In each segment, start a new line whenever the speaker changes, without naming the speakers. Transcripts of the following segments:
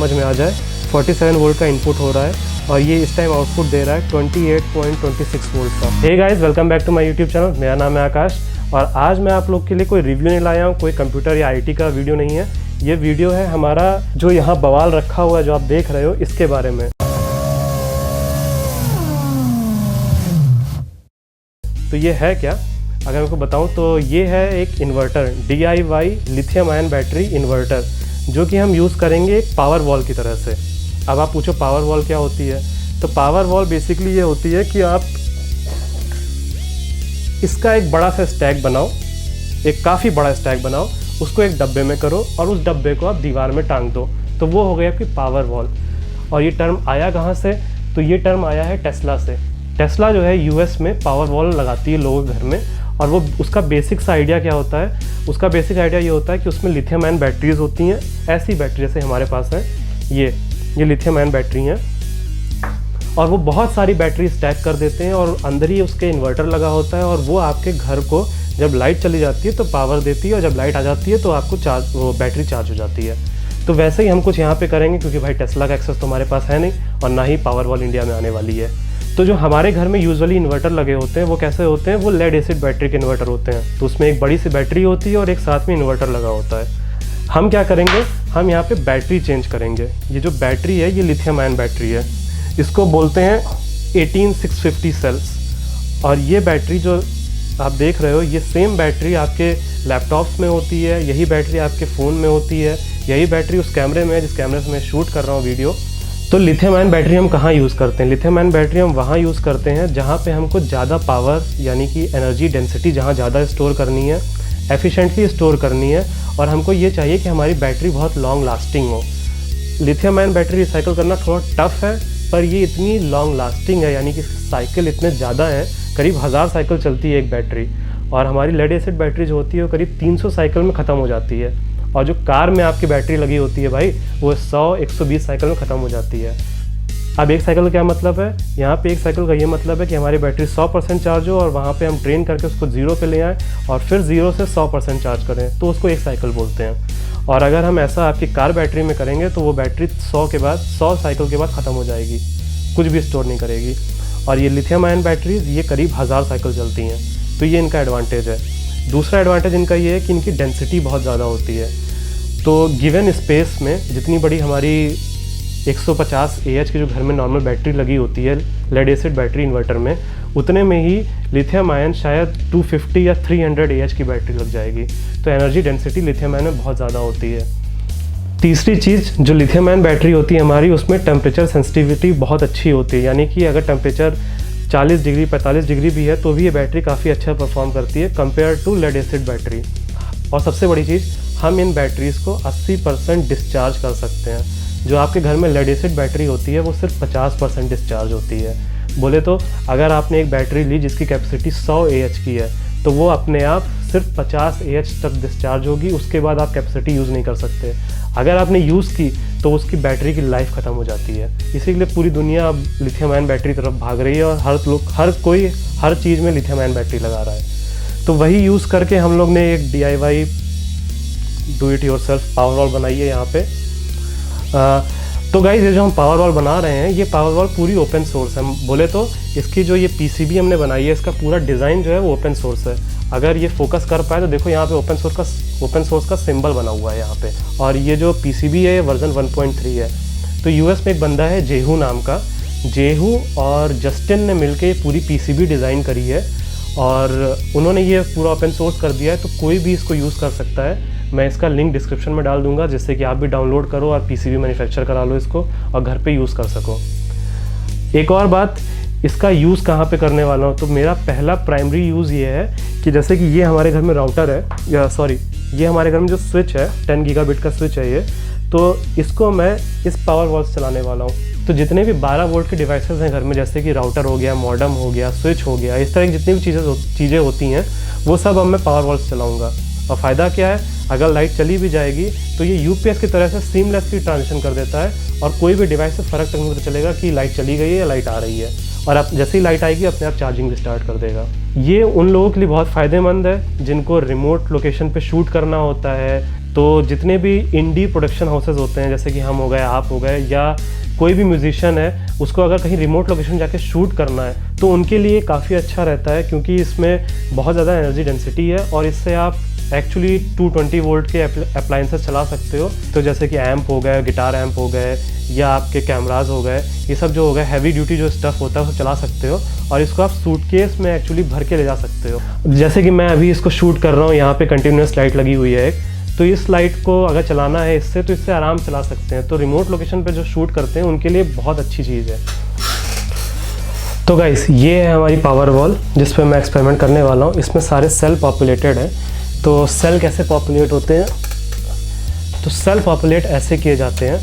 समझ में आ जाए। 47 वोल्ट का इनपुट हो रहा है और ये इस टाइम आउटपुट दे रहा है 28.26 वोल्ट का। Hey guys, welcome back to my YouTube channel. मेरा नाम है आकाश और आज मैं आप लोग के लिए कोई रिव्यू नहीं लाया हूँ, कोई कंप्यूटर या आईटी का वीडियो नहीं है। ये वीडियो है हमारा जो यहाँ बवाल रखा हुआ है, जो आप देख रहे हो, इसके बारे में। तो ये है क्या, अगर मैं आपको बताऊं तो ये है एक inverter, DIY lithium ion battery inverter, जो कि हम यूज़ करेंगे एक पावर वॉल की तरह से। अब आप पूछो पावर वॉल क्या होती है, तो पावर वॉल बेसिकली ये होती है कि आप इसका एक बड़ा सा स्टैक बनाओ, एक काफ़ी बड़ा स्टैक बनाओ, उसको एक डब्बे में करो और उस डब्बे को आप दीवार में टांग दो, तो वो हो गई आपकी पावर वॉल। और ये टर्म आया कहाँ से, तो ये टर्म आया है टेस्ला से। टेस्ला जो है US में पावर वॉल लगाती है लोगों के घर में, और वो उसका बेसिक सा आइडिया क्या होता है, उसका बेसिक आइडिया ये होता है कि उसमें लिथियम आयन बैटरीज होती हैं। ऐसी बैटरी जैसे हमारे पास है, ये लिथियम आयन बैटरी हैं, और वो बहुत सारी बैटरी स्टैक कर देते हैं और अंदर ही उसके इन्वर्टर लगा होता है, और वो आपके घर को जब लाइट चली जाती है तो पावर देती है, और जब लाइट आ जाती है तो आपको वो बैटरी चार्ज हो जाती है। तो वैसे ही हम कुछ यहाँ पे करेंगे, क्योंकि भाई टेस्ला का एक्सेस तो हमारे पास है नहीं और ना ही पावर वॉल इंडिया में आने वाली है। तो जो हमारे घर में यूजुअली इन्वर्टर लगे होते हैं वो कैसे होते हैं, वो लेड एसिड बैटरी के इन्वर्टर होते हैं। तो उसमें एक बड़ी सी बैटरी होती है और एक साथ में इन्वर्टर लगा होता है। हम क्या करेंगे, हम यहाँ पे बैटरी चेंज करेंगे। ये जो बैटरी है ये लिथियम आयन बैटरी है, इसको बोलते हैं 18650 सेल्स। और ये बैटरी जो आप देख रहे हो, ये सेम बैटरी आपके लैपटॉप्स में होती है, यही बैटरी आपके फ़ोन में होती है, यही बैटरी उस कैमरे में है जिस कैमरे से मैं शूट कर रहा हूँ वीडियो। तो लिथियम आयन बैटरी हम कहाँ यूज़ करते हैं, लिथियम आयन बैटरी हम वहाँ यूज़ करते हैं जहाँ पे हमको ज़्यादा पावर यानी कि एनर्जी डेंसिटी जहाँ ज़्यादा स्टोर करनी है, एफिशिएंटली स्टोर करनी है, और हमको ये चाहिए कि हमारी बैटरी बहुत लॉन्ग लास्टिंग हो। लिथियम आयन बैटरी रिसाइकल करना थोड़ा टफ है, पर ये इतनी लॉन्ग लास्टिंग है, यानी कि साइकिल इतने ज़्यादा हैं, करीब 1000 साइकिल चलती है एक बैटरी। और हमारी लेड एसिड बैटरी जो होती है वो करीब 300 साइकिल में ख़त्म हो जाती है। और जो कार में आपकी बैटरी लगी होती है भाई, वो 100-120 साइकिल में ख़त्म हो जाती है। अब एक साइकिल का क्या मतलब है, यहाँ पे एक साइकिल का ये मतलब है कि हमारी बैटरी 100% चार्ज हो और वहाँ पे हम ट्रेन करके उसको 0 पे ले आएँ और फिर 0 से 100% चार्ज करें, तो उसको एक साइकिल बोलते हैं। और अगर हम ऐसा आपकी कार बैटरी में करेंगे तो वो बैटरी 100 साइकिल के बाद ख़त्म हो जाएगी, कुछ भी स्टोर नहीं करेगी। और ये लिथियम आयन बैटरीज ये करीब 1000 साइकिल चलती हैं, तो ये इनका एडवांटेज है। दूसरा एडवांटेज इनका ये है कि इनकी डेंसिटी बहुत ज़्यादा होती है। तो गिवन स्पेस में जितनी बड़ी हमारी 150 AH की जो घर में नॉर्मल बैटरी लगी होती है लेड एसिड बैटरी इन्वर्टर में, उतने में ही लिथियम आयन शायद 250 या 300 AH की बैटरी लग जाएगी। तो एनर्जी डेंसिटी लिथियम आयन में बहुत ज़्यादा होती है। तीसरी चीज़, जो लिथियम आयन बैटरी होती है हमारी, उसमें टेम्परेचर सेंसिटिविटी बहुत अच्छी होती है, यानी कि अगर टेम्परेचर 40 डिग्री 45 डिग्री भी है तो भी ये बैटरी काफ़ी अच्छा परफॉर्म करती है compare to lead acid battery. और सबसे बड़ी चीज़, हम इन बैटरीज़ को 80% डिस्चार्ज कर सकते हैं। जो आपके घर में लेड एसिड बैटरी होती है वो सिर्फ 50% डिस्चार्ज होती है। बोले तो अगर आपने एक बैटरी ली जिसकी कैपेसिटी 100 AH की है, तो वो अपने आप सिर्फ 50 AH तक डिस्चार्ज होगी, उसके बाद आप कैपेसिटी यूज़ नहीं कर सकते। अगर आपने यूज़ की तो उसकी बैटरी की लाइफ ख़त्म हो जाती है। इसीलिए पूरी दुनिया अब लिथियम आयन बैटरी तरफ भाग रही है और हर कोई हर चीज़ में लिथियम आयन बैटरी लगा रहा है। तो वही यूज़ करके हम लोग ने एक DIY do it yourself power wall बनाई है यहाँ पे। तो गाइस, ये जो हम पावर वॉल बना रहे हैं, ये पावर वॉल पूरी ओपन सोर्स है। बोले तो इसकी जो ये PCB हमने बनाई है, इसका पूरा डिज़ाइन जो है वो ओपन सोर्स है। अगर ये फोकस कर पाए तो देखो यहाँ पे ओपन सोर्स का सिंबल बना हुआ है यहाँ पे। और ये जो PCB है ये वर्जन 1.3 है। तो US में एक बंदा है जेहू नाम का, जेहू और जस्टिन ने मिलके पूरी PCB डिज़ाइन करी है और उन्होंने ये पूरा ओपन सोर्स कर दिया है, तो कोई भी इसको यूज़ कर सकता है। मैं इसका लिंक डिस्क्रिप्शन में डाल दूंगा, जिससे कि आप भी डाउनलोड करो और PCB मैन्युफैक्चर करा लो इसको और घर पे यूज़ कर सको। एक और बात, इसका यूज़ कहाँ पे करने वाला हूँ, तो मेरा पहला प्राइमरी यूज़ ये है कि जैसे कि ये हमारे घर में राउटर है, या सॉरी ये हमारे घर में जो स्विच है 10 गीगाबिट का स्विच है ये, तो इसको मैं इस पावर वॉल से चलाने वाला हूँ। तो जितने भी 12 वोल्ट के डिवाइसेस हैं घर में, जैसे कि राउटर हो गया, मॉडेम हो गया, स्विच हो गया, इस तरह की जितनी भी चीज़ें होती हैं, वो सब अब मैं पावर वॉल से चलाऊँगा। और फ़ायदा क्या है, अगर लाइट चली भी जाएगी तो ये UPS की तरह से सीमलेसली ट्रांजिशन कर देता है और कोई भी डिवाइस से फ़र्क नहीं पता चलेगा कि लाइट चली गई है या लाइट आ रही है। और अब जैसे ही लाइट आएगी अपने आप चार्जिंग भी स्टार्ट कर देगा। ये उन लोगों के लिए बहुत फ़ायदेमंद है जिनको रिमोट लोकेशन पे शूट करना होता है, तो जितने भी इंडी प्रोडक्शन हाउसेज होते हैं, जैसे कि हम हो गए, आप हो गए, या कोई भी म्यूजिशियन है, उसको अगर कहीं रिमोट लोकेशन जाके शूट करना है तो उनके लिए काफ़ी अच्छा रहता है, क्योंकि इसमें बहुत ज़्यादा एनर्जी डेंसिटी है और इससे आप एक्चुअली 220 वोल्ट के अप्लाइंसेस चला सकते हो। तो जैसे कि एम्प हो गए, गिटार एम्प हो गए, या आपके कैमराज हो गए, ये सब जो हो गए हैवी ड्यूटी जो स्टफ़ होता है उसको चला सकते हो, और इसको आप सूटकेस में एक्चुअली भर के ले जा सकते हो। जैसे कि मैं अभी इसको शूट कर रहा हूँ, यहाँ पे कंटिन्यूस लाइट लगी हुई है एक, तो इस लाइट को अगर चलाना है इससे, तो इससे आराम चला सकते हैं। तो रिमोट लोकेशन पे जो शूट करते हैं उनके लिए बहुत अच्छी चीज़ है। तो गाइस, ये है हमारी पावर वॉल जिस पे मैं एक्सपेरिमेंट करने वाला हूँ। इसमें सारे सेल पॉपुलेटेड हैं। तो सेल कैसे पॉपुलेट होते हैं? तो सेल पॉपुलेट ऐसे किए जाते हैं,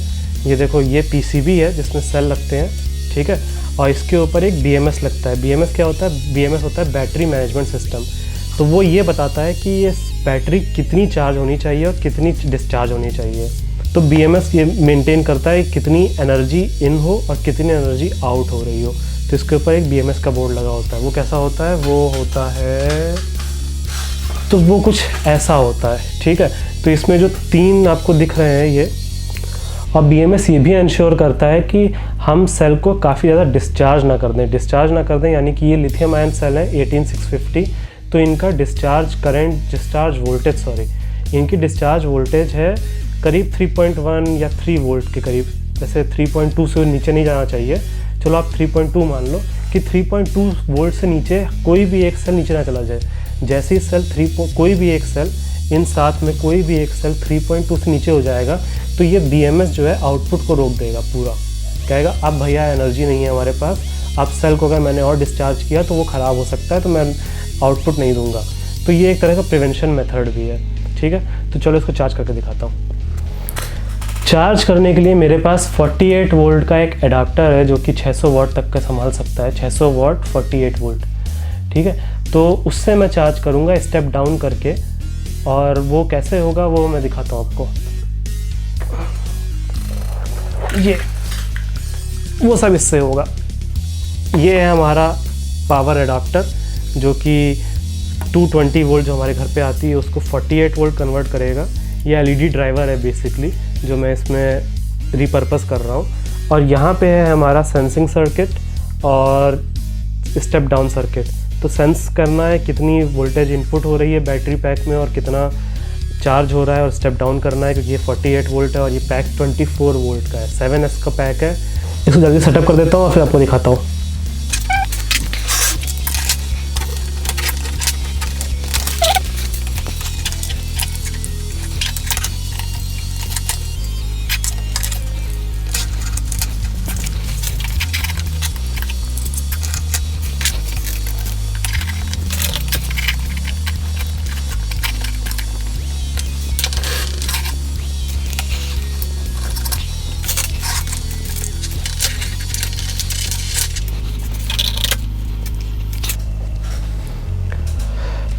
ये देखो, ये पीसीबी है जिसमें सेल लगते हैं, ठीक है, और इसके ऊपर एक बीएमएस लगता है। बीएमएस क्या होता है? बीएमएस होता है बैटरी मैनेजमेंट सिस्टम। तो वो ये बताता है कि ये बैटरी कितनी चार्ज होनी चाहिए और कितनी डिस्चार्ज होनी चाहिए। तो बीएमएस ये मेंटेन करता है कितनी एनर्जी इन हो और कितनी एनर्जी आउट हो रही हो। तो इसके ऊपर एक बीएमएस का बोर्ड लगा होता है। वो कैसा होता है? वो होता है, तो वो कुछ ऐसा होता है, ठीक है। तो इसमें जो 3 आपको दिख रहे हैं ये, और बीएमएस ये भी इंश्योर करता है कि हम सेल को काफ़ी ज़्यादा डिस्चार्ज ना कर दें। यानी कि ये लिथियम आयन सेल है 18650, तो इनका डिस्चार्ज वोल्टेज इनकी डिस्चार्ज वोल्टेज है करीब 3.1 या 3 वोल्ट के करीब। जैसे 3.2 से नीचे नहीं जाना चाहिए, चलो आप 3.2 मान लो, कि 3.2 वोल्ट से नीचे कोई भी एक सेल नीचे ना चला जाए। जैसे ही कोई भी एक सेल इन साथ में कोई भी एक सेल 3.2 से नीचे हो जाएगा, तो ये बीएमएस जो है आउटपुट को रोक देगा पूरा। कहेगा अब भैया एनर्जी नहीं है हमारे पास, अब सेल को अगर मैंने और डिस्चार्ज किया तो वो ख़राब हो सकता है, तो मैं आउटपुट नहीं दूंगा। तो ये एक तरह का प्रिवेंशन मेथड भी है, ठीक है। तो चलो इसको चार्ज करके दिखाता हूँ। चार्ज करने के लिए मेरे पास 48 वोल्ट का एक एडाप्टर है जो कि 600 वाट तक का संभाल सकता है। 600 वाट 48 वोल्ट, ठीक है। तो उससे मैं चार्ज करूँगा स्टेप डाउन करके, और वो कैसे होगा वो मैं दिखाता हूँ आपको। ये वो सब इससे होगा। ये है हमारा पावर एडाप्टर जो कि 220 वोल्ट जो हमारे घर पे आती है उसको 48 वोल्ट कन्वर्ट करेगा। ये एलईडी ड्राइवर है बेसिकली जो मैं इसमें रिपर्पस कर रहा हूँ। और यहाँ पे है हमारा सेंसिंग सर्किट और स्टेप डाउन सर्किट। तो सेंस करना है कितनी वोल्टेज इनपुट हो रही है बैटरी पैक में और कितना चार्ज हो रहा है, और स्टेप डाउन करना है क्योंकि ये 48 वोल्ट है और ये पैक 24 वोल्ट का है, 7S का पैक है। इसको जल्दी सेटअप कर देता हूँ और फिर आपको दिखाता हूँ।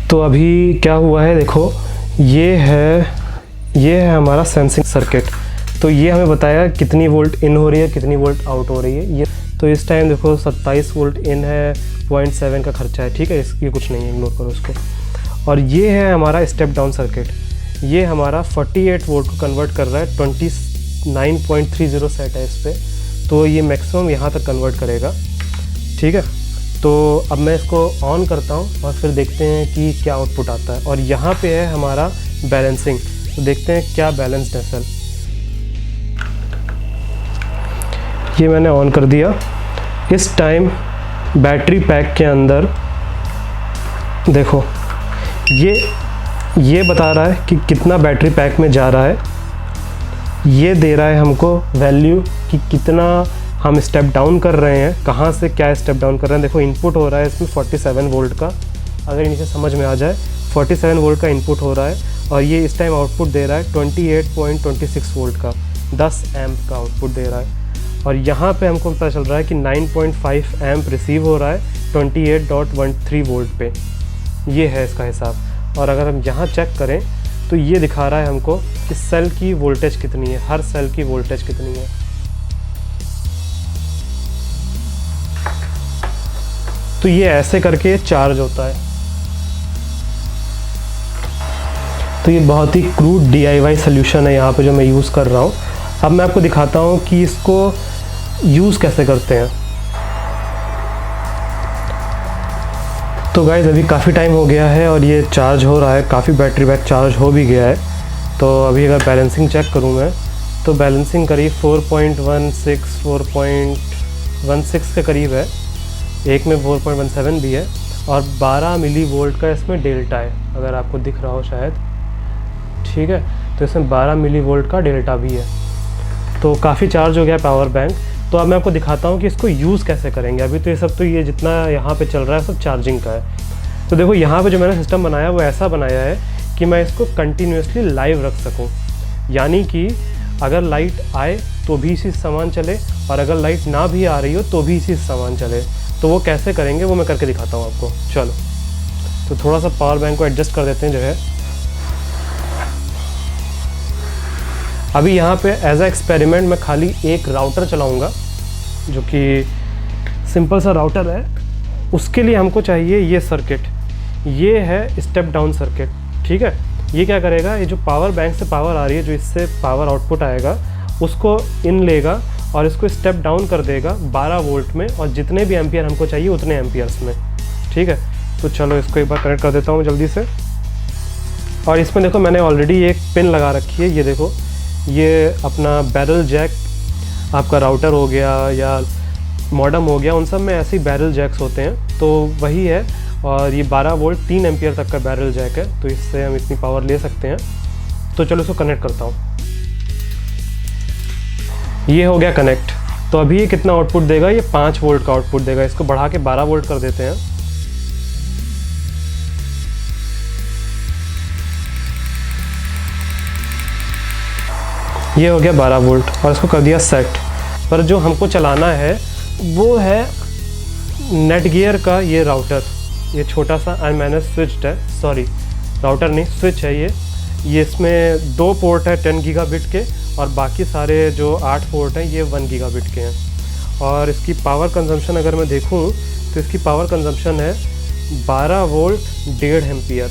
तो अभी क्या हुआ है देखो, ये है हमारा सेंसिंग सर्किट। तो ये हमें बताएगा कितनी वोल्ट इन हो रही है, कितनी वोल्ट आउट हो रही है। ये तो इस टाइम देखो 27 वोल्ट इन है, 0.7 का खर्चा है, ठीक है, ये कुछ नहीं है, इग्नोर करो इसको। और ये है हमारा स्टेप डाउन सर्किट। ये हमारा 48 वोल्ट को कन्वर्ट कर रहा है, 29.30 सेट है इस पर, तो ये मैक्सिमम यहाँ तक कन्वर्ट करेगा, ठीक है। तो अब मैं इसको ऑन करता हूँ और फिर देखते हैं कि क्या आउटपुट आता है। और यहाँ पे है हमारा बैलेंसिंग, तो देखते हैं क्या बैलेंस्ड है सेल। ये मैंने ऑन कर दिया। इस टाइम बैटरी पैक के अंदर देखो ये बता रहा है कि कितना बैटरी पैक में जा रहा है। ये दे रहा है हमको वैल्यू कि कितना हम स्टेप डाउन कर रहे हैं, कहाँ से क्या स्टेप डाउन कर रहे हैं। देखो इनपुट हो रहा है इसमें 47 वोल्ट का, अगर नीचे समझ में आ जाए 47 वोल्ट का इनपुट हो रहा है। और ये इस टाइम आउटपुट दे रहा है 28.26 वोल्ट का, 10 एम्प का आउटपुट दे रहा है। और यहाँ पे हमको पता चल रहा है कि 9.5 एम्प रिसीव हो रहा है 28.13 वोल्ट पे। ये है इसका हिसाब। और अगर हम यहाँ चेक करें तो ये दिखा रहा है हमको कि सेल की वोल्टेज कितनी है, हर सेल की वोल्टेज कितनी है। तो ये ऐसे करके चार्ज होता है। तो ये बहुत ही क्रूड DIY सोल्यूशन है यहाँ पे जो मैं यूज़ कर रहा हूँ। अब मैं आपको दिखाता हूँ कि इसको यूज़ कैसे करते हैं। तो गाइस अभी काफ़ी टाइम हो गया है और ये चार्ज हो रहा है, काफ़ी बैटरी बैक चार्ज हो भी गया है। तो अभी अगर बैलेंसिंग चेक करूँ मैं तो बैलेंसिंग करीब 4.16 के करीब है, एक में 4.17 भी है और 12 मिली वोल्ट का इसमें डेल्टा है, अगर आपको दिख रहा हो शायद, ठीक है। तो इसमें 12 मिली वोल्ट का डेल्टा भी है, तो काफ़ी चार्ज हो गया पावर बैंक। तो अब मैं आपको दिखाता हूँ कि इसको यूज़ कैसे करेंगे। अभी तो ये सब तो ये जितना यहाँ पे चल रहा है सब चार्जिंग का है। तो देखो यहाँ पे जो मैंने सिस्टम बनाया वो ऐसा बनाया है कि मैं इसको कंटिन्यूसली लाइव रख सकूँ, यानी कि अगर लाइट आए तो भी इसी सामान चले और अगर लाइट ना भी आ रही हो तो भी इसी सामान चले। तो वो कैसे करेंगे वो मैं करके दिखाता हूँ आपको। चलो तो थोड़ा सा पावर बैंक को एडजस्ट कर देते हैं जो है। अभी यहाँ पे एज अ एक्सपेरिमेंट मैं खाली एक राउटर चलाऊँगा जो कि सिंपल सा राउटर है। उसके लिए हमको चाहिए ये सर्किट, ये है स्टेप डाउन सर्किट, ठीक है। ये क्या करेगा, ये जो पावर बैंक से पावर आ रही है, जो इससे पावर आउटपुट आएगा उसको इन लेगा और इसको स्टेप डाउन कर देगा 12 वोल्ट में, और जितने भी एम्पियर हमको चाहिए उतने एम्पियर्स में, ठीक है। तो चलो इसको एक बार कनेक्ट कर देता हूँ जल्दी से। और इसमें देखो मैंने ऑलरेडी एक पिन लगा रखी है, ये देखो, ये अपना बैरल जैक आपका राउटर हो गया या मॉडेम हो गया, उन सब में ऐसे ही बैरल जैक्स होते हैं, तो वही है। और ये 12 वोल्ट 3 एम्पियर तक का बैरल जैक है, तो इससे हम इतनी पावर ले सकते हैं। तो चलो इसको कनेक्ट करता हूँ। ये हो गया कनेक्ट। तो अभी ये कितना आउटपुट देगा, ये 5 वोल्ट का आउटपुट देगा। इसको बढ़ा के 12 वोल्ट कर देते हैं। ये हो गया 12 वोल्ट और इसको कर दिया सेट। पर जो हमको चलाना है वो है नेटगियर का ये राउटर, ये छोटा सा अनमैनेज स्विच है, सॉरी राउटर नहीं स्विच है ये इसमें 2 पोर्ट है 10 गीगाबिट के और बाकी सारे जो 8 पोर्ट हैं ये 1 गीगाबिट के हैं। और इसकी पावर कंजम्पशन अगर मैं देखूं तो इसकी पावर कंजम्पशन है 12 वोल्ट 1.5 एम्पियर।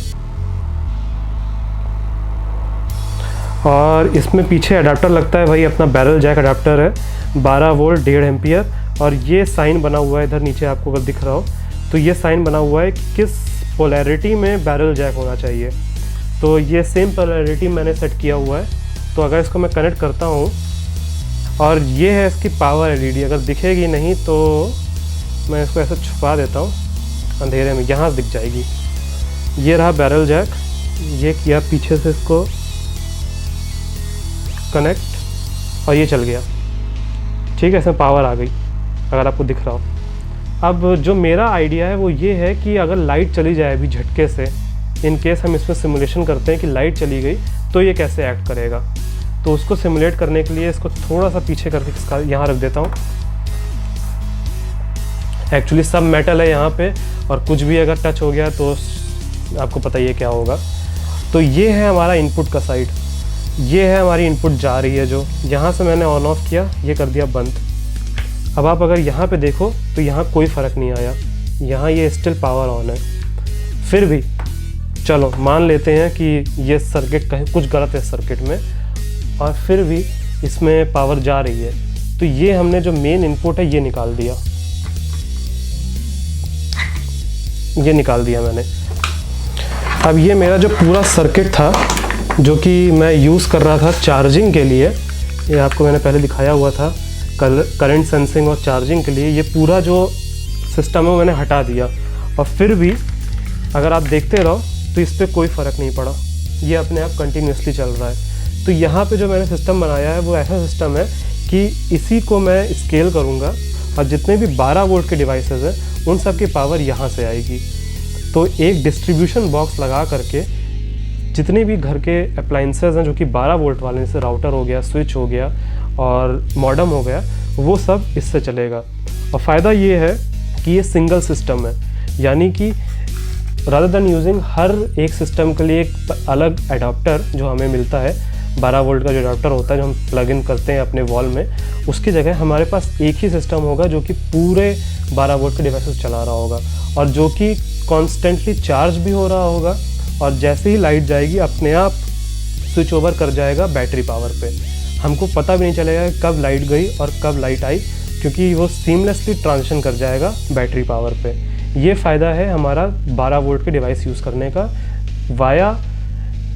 और इसमें पीछे अडाप्टर लगता है, भाई अपना बैरल जैक अडाप्टर है, 12 वोल्ट 1.5 एम्पियर। और ये साइन बना हुआ है इधर नीचे, आपको अगर दिख रहा हो तो ये साइन बना हुआ है कि किस पोलैरिटी में बैरल जैक होना चाहिए। तो ये सेम पोलैरिटी मैंने सेट किया हुआ है। तो अगर इसको मैं कनेक्ट करता हूँ और ये है इसकी पावर एलईडी, अगर दिखेगी नहीं तो मैं इसको ऐसे छुपा देता हूँ अंधेरे में, यहाँ दिख जाएगी। ये रहा बैरल जैक, ये किया पीछे से इसको कनेक्ट और ये चल गया, ठीक है। इसमें पावर आ गई अगर आपको दिख रहा हो। अब जो मेरा आइडिया है वो ये है कि अगर लाइट चली जाए अभी झटके से, इन केस हम इसमें सिमुलेशन करते हैं कि लाइट चली गई तो ये कैसे एक्ट करेगा। तो उसको सिमुलेट करने के लिए इसको थोड़ा सा पीछे करके इसका यहाँ रख देता हूँ। एक्चुअली सब मेटल है यहाँ पे और कुछ भी अगर टच हो गया तो आपको पता ही है क्या होगा। तो ये है हमारा इनपुट का साइड, ये है हमारी इनपुट जा रही है, जो यहाँ से मैंने ऑन ऑफ किया, ये कर दिया बंद। अब आप अगर यहाँ पे देखो तो यहाँ कोई फ़र्क नहीं आया, यहाँ ये स्टिल पावर ऑन है। फिर भी चलो मान लेते हैं कि ये सर्किट कहीं कुछ गलत है सर्किट में, और फिर भी इसमें पावर जा रही है। तो ये हमने जो मेन इनपुट है ये निकाल दिया, ये निकाल दिया मैंने। अब ये मेरा जो पूरा सर्किट था जो कि मैं यूज़ कर रहा था चार्जिंग के लिए, ये आपको मैंने पहले दिखाया हुआ था करंट सेंसिंग और चार्जिंग के लिए, ये पूरा जो सिस्टम है वो मैंने हटा दिया। और फिर भी अगर आप देखते रहो तो इस पर कोई फ़र्क नहीं पड़ा, ये अपने आप कंटिन्यूसली चल रहा है। तो यहाँ पे जो मैंने सिस्टम बनाया है वो ऐसा सिस्टम है कि इसी को मैं स्केल करूँगा और जितने भी 12 वोल्ट के डिवाइसेस हैं उन सब की पावर यहाँ से आएगी। तो एक डिस्ट्रीब्यूशन बॉक्स लगा करके जितने भी घर के अप्लाइंसेस हैं जो कि 12 वोल्ट वाले, जैसे राउटर हो गया, स्विच हो गया और मॉडेम हो गया, वो सब इससे चलेगा। और फ़ायदा ये है कि ये सिंगल सिस्टम है, यानी कि रादर देन यूजिंग हर एक सिस्टम के लिए एक अलग एडाप्टर जो हमें मिलता है, 12 वोल्ट का जो एडाप्टर होता है जो हम प्लग इन करते हैं अपने वॉल में, उसकी जगह हमारे पास एक ही सिस्टम होगा जो कि पूरे 12 वोल्ट के डिवाइसेस चला रहा होगा और जो कि कॉन्स्टेंटली चार्ज भी हो रहा होगा। और जैसे ही लाइट जाएगी अपने आप स्विच ओवर कर जाएगा बैटरी पावर पे। हमको पता भी नहीं चलेगा कब लाइट गई और कब लाइट आई, क्योंकि वो सीमलेसली ट्रांजिशन कर जाएगा बैटरी पावर पे। ये फ़ायदा है हमारा 12 वोल्ट के डिवाइस यूज़ करने का वाया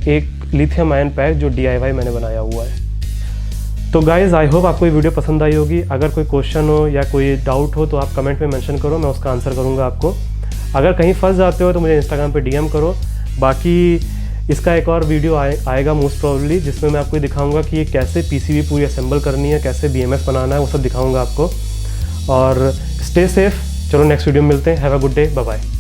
एक लिथियम आयन पैक जो DIY मैंने बनाया हुआ है। तो गाइज़, आई होप आपको ये वीडियो पसंद आई होगी। अगर कोई क्वेश्चन हो या कोई डाउट हो तो आप कमेंट में मेंशन करो, मैं उसका आंसर करूँगा आपको। अगर कहीं फंस जाते हो तो मुझे इंस्टाग्राम पे DM करो। बाकी इसका एक और वीडियो आएगा मोस्ट प्रोबेबली, जिसमें मैं आपको दिखाऊंगा कि ये कैसे PCB पूरी असेंबल करनी है, कैसे BMS बनाना है, वो सब दिखाऊंगा आपको। और स्टे सेफ। चलो नेक्स्ट वीडियो में मिलते हैं। Have a good day, bye bye.